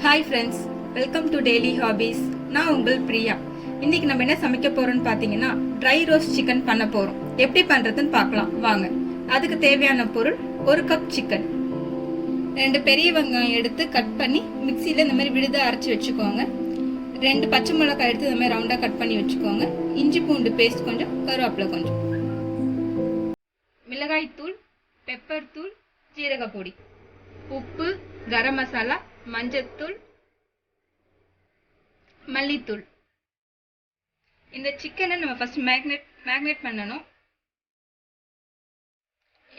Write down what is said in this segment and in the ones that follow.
Hi friends, welcome to daily hobbies. நான் உங்கள் பிரியா. இன்னைக்கு நம்ம என்ன சமைக்க போறோம்னு பார்த்தீங்கன்னா ட்ரை ரோஸ்ட் சிக்கன் பண்ண போறோம். எப்படி பண்றதுன்னு பார்க்கலாம் வாங்க. அதுக்கு தேவையான பொருள் 1 கப் சிக்கன், 2 பெரிய வெங்காயம் எடுத்து கட் பண்ணி மிக்சியில் இந்த மாதிரி விழுத அரைச்சி வச்சுக்கோங்க. 2 பச்சை மிளகாய் எடுத்து இந்த மாதிரி ரவுண்டாக கட் பண்ணி வச்சுக்கோங்க. இஞ்சி பூண்டு பேஸ்ட் கொஞ்சம், கருவேப்பிலை கொஞ்சம், மிளகாய் தூள், பெப்பர் தூள், ஜீரக பொடி, உப்பு, கரம் மசாலா, மஞ்சத்தூள், மல்லித்தூள். இந்த சிக்கனை நம்ம ஃபர்ஸ்ட் மேக்னேட் பண்ணணும்.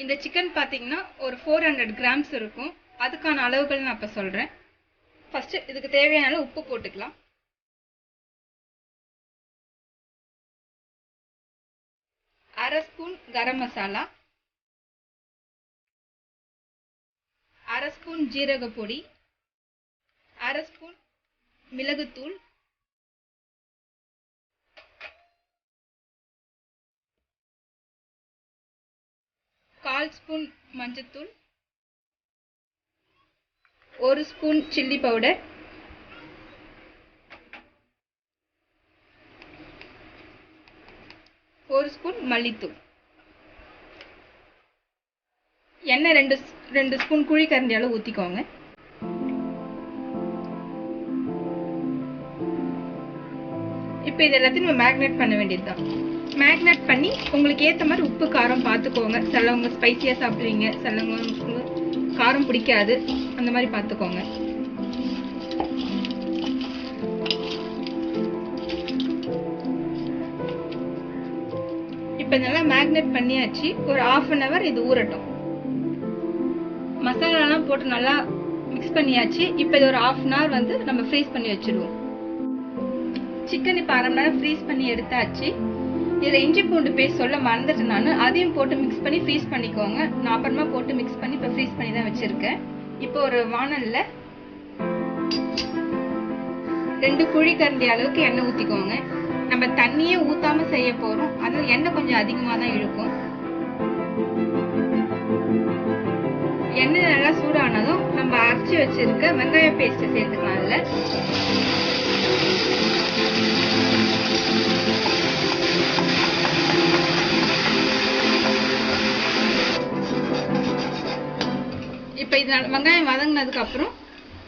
இந்த சிக்கன் பார்த்தீங்கன்னா ஒரு 400 கிராம்ஸ் இருக்கும். அதுக்கான அளவுகள் நான் இப்போ சொல்கிறேன். ஃபர்ஸ்ட் இதுக்கு தேவையான உப்பு போட்டுக்கலாம். அரை ஸ்பூன் கரம் மசாலா, அரை ஸ்பூன் ஜீரக பொடி, அரை ஸ்பூன் மிளகுத்தூள், 1/4 ஸ்பூன் மஞ்சத்தூள், 1 ஸ்பூன் சில்லி பவுடர், 1 ஸ்பூன் மல்லித்தூள். எண்ணெய் 2 ஸ்பூன் குழி கரண்டியால ஊற்றிக்கோங்க. இப்போ இது எல்லாத்தையும் நம்ம மேக்னேட் பண்ண வேண்டியதுதான். மேக்னேட் பண்ணி உங்களுக்கு ஏற்ற மாதிரி உப்பு காரம் பார்த்துக்கோங்க. சிலவங்க ஸ்பைசியாக சாப்பிடுவீங்க, சிலவங்க காரம் பிடிக்காது, அந்த மாதிரி பார்த்துக்கோங்க. இப்போ நல்லா மேக்னேட் பண்ணியாச்சு. ஒரு 1/2 hour இது ஊறட்டும். மசாலாலாம் போட்டு நல்லா மிக்ஸ் பண்ணியாச்சு. இப்போ இது ஒரு 1/2 hour வந்து நம்ம ஃப்ரீஸ் பண்ணி வச்சிருவோம். சிக்கன் இப்போ 1/2 மணி நேரம் ஃப்ரீஸ் பண்ணி எடுத்தாச்சு. இதில் இஞ்சி பூண்டு பேஸ்ட் சொல்ல மறந்துட்டு நான் அதையும் போட்டு மிக்ஸ் பண்ணி ஃப்ரீஸ் பண்ணிக்கோங்க. நான் அப்புறமா போட்டு மிக்ஸ் பண்ணி இப்போ ஃப்ரீஸ் பண்ணி தான் வச்சிருக்கேன். இப்போ ஒரு வானல்ல 2 குழி கரண்டி அளவுக்கு எண்ணெய் ஊற்றிக்கோங்க. நம்ம தண்ணியே ஊத்தாம செய்ய போறோம், அதனால எண்ணெய் கொஞ்சம் அதிகமாக தான் இழுக்கும். எண்ணெய் நல்லா சூடானதும் நம்ம அரைச்சி வச்சிருக்க வெங்காய பேஸ்ட் சேர்த்துக்கலாம். அதுல இப்போ இது வெங்காயம் வதங்கினதுக்கு அப்புறம்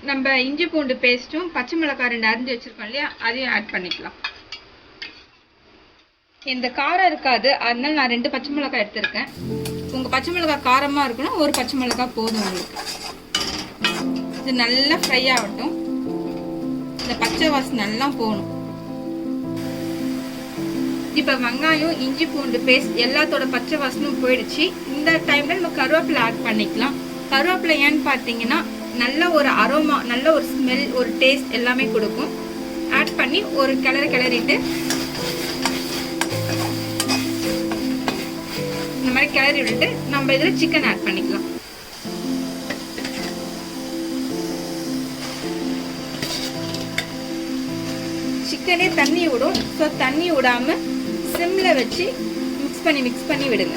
நம்ம இஞ்சி பூண்டு பேஸ்ட்டும் பச்சை மிளகாய் 2 அரிஞ்சு வச்சிருக்கோம் இல்லையா, அதையும் ஆட் பண்ணிக்கலாம். இந்த காரம் இருக்காது, அதனால நான் 2 பச்சை மிளகாய் எடுத்திருக்கேன். உங்க பச்சை மிளகாய் காரமா இருக்கணும், 1 பச்சை மிளகாய் போதும் உங்களுக்கு. இது நல்லா ஃப்ரை ஆகட்டும். இந்த பச்சை வாசனை நல்லா போகணும். இப்போ வெங்காயம் இஞ்சி பூண்டு பேஸ்ட் எல்லாத்தோட பச்சை வாசனும் போயிடுச்சு. இந்த டைம்ல நம்ம கருவேப்பிலை ஆட் பண்ணிக்கலாம். கருவேப்பிலை ஏன்னு பார்த்தீங்கன்னா நல்ல ஒரு அரோமா, நல்ல ஒரு ஸ்மெல், ஒரு டேஸ்ட் எல்லாமே கொடுக்கும். ஆட் பண்ணி ஒரு கிளறிட்டு இந்த மாதிரி கிளறி விட்டுட்டு நம்ம இதில் சிக்கன் ஆட் பண்ணிக்கலாம். சிக்கனே தண்ணி விடும். ஸோ தண்ணி விடாம சிம்ல வச்சு மிக்ஸ் பண்ணி விடுங்க.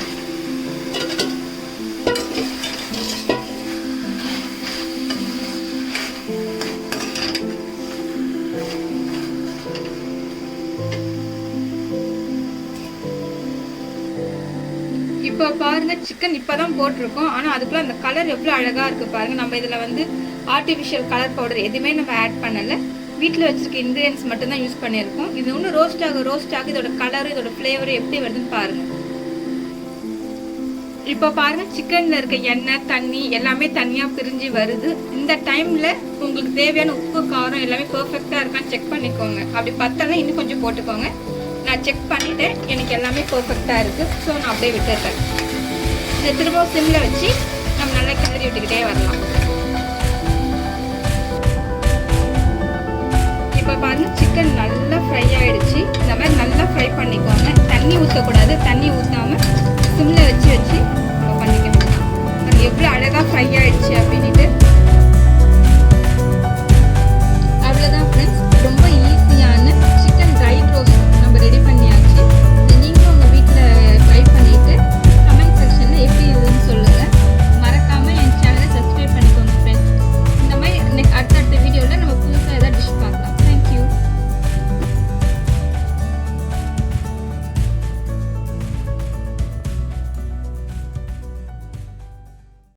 இப்போ பாருங்க, சிக்கன் இப்பதான் போட்டிருக்கோம். ஆனா அதுக்குள்ள அந்த கலர் எவ்வளவு அழகா இருக்கு பாருங்க. நம்ம இதுல வந்து ஆர்டிபிஷியல் கலர் பவுடர் எதுவுமே நம்ம ஆட் பண்ணல. வீட்டில் வச்சிருக்க இன்கிரீடியன்ஸ் மட்டும் தான் யூஸ் பண்ணியிருக்கோம். இது ஒன்று ரோஸ்ட் ஆக இதோட கலரும் இதோட ஃப்ளேவரும் எப்படி வருதுன்னு பாருங்க. இப்போ பாருங்க, சிக்கன்ல இருக்க எண்ணெய் தண்ணி எல்லாமே தனியா பிரிஞ்சு வருது. இந்த டைம்ல உங்களுக்கு தேவையான உப்பு காரம் எல்லாமே பெர்ஃபெக்டா இருக்கான்னு செக் பண்ணிக்கோங்க. அப்படி பத்தலாம் இன்னும் கொஞ்சம் போட்டுக்கோங்க. நான் செக் பண்ணிட்டேன், எனக்கு எல்லாமே பெர்ஃபெக்டா இருக்கு. ஸோ நான் அப்படியே விட்டுருக்கேன். இதை திரும்ப சிம்ல வச்சு நம்ம நல்லா கிளறி விட்டுக்கிட்டே வரலாம். இப்போ பாருங்க, சிக்கன் நல்லா ஃப்ரை ஆயிடுச்சு. இந்த மாதிரி நல்லா ஃப்ரை பண்ணிக்கோங்க. தண்ணி ஊற்றக்கூடாது. தண்ணி ஊற்றாம சிம்ல வச்சு பண்ணிக்கணும். அது எவ்வளோ அழகாக ஃப்ரை ஆயிடுச்சு அப்படின்ட்டு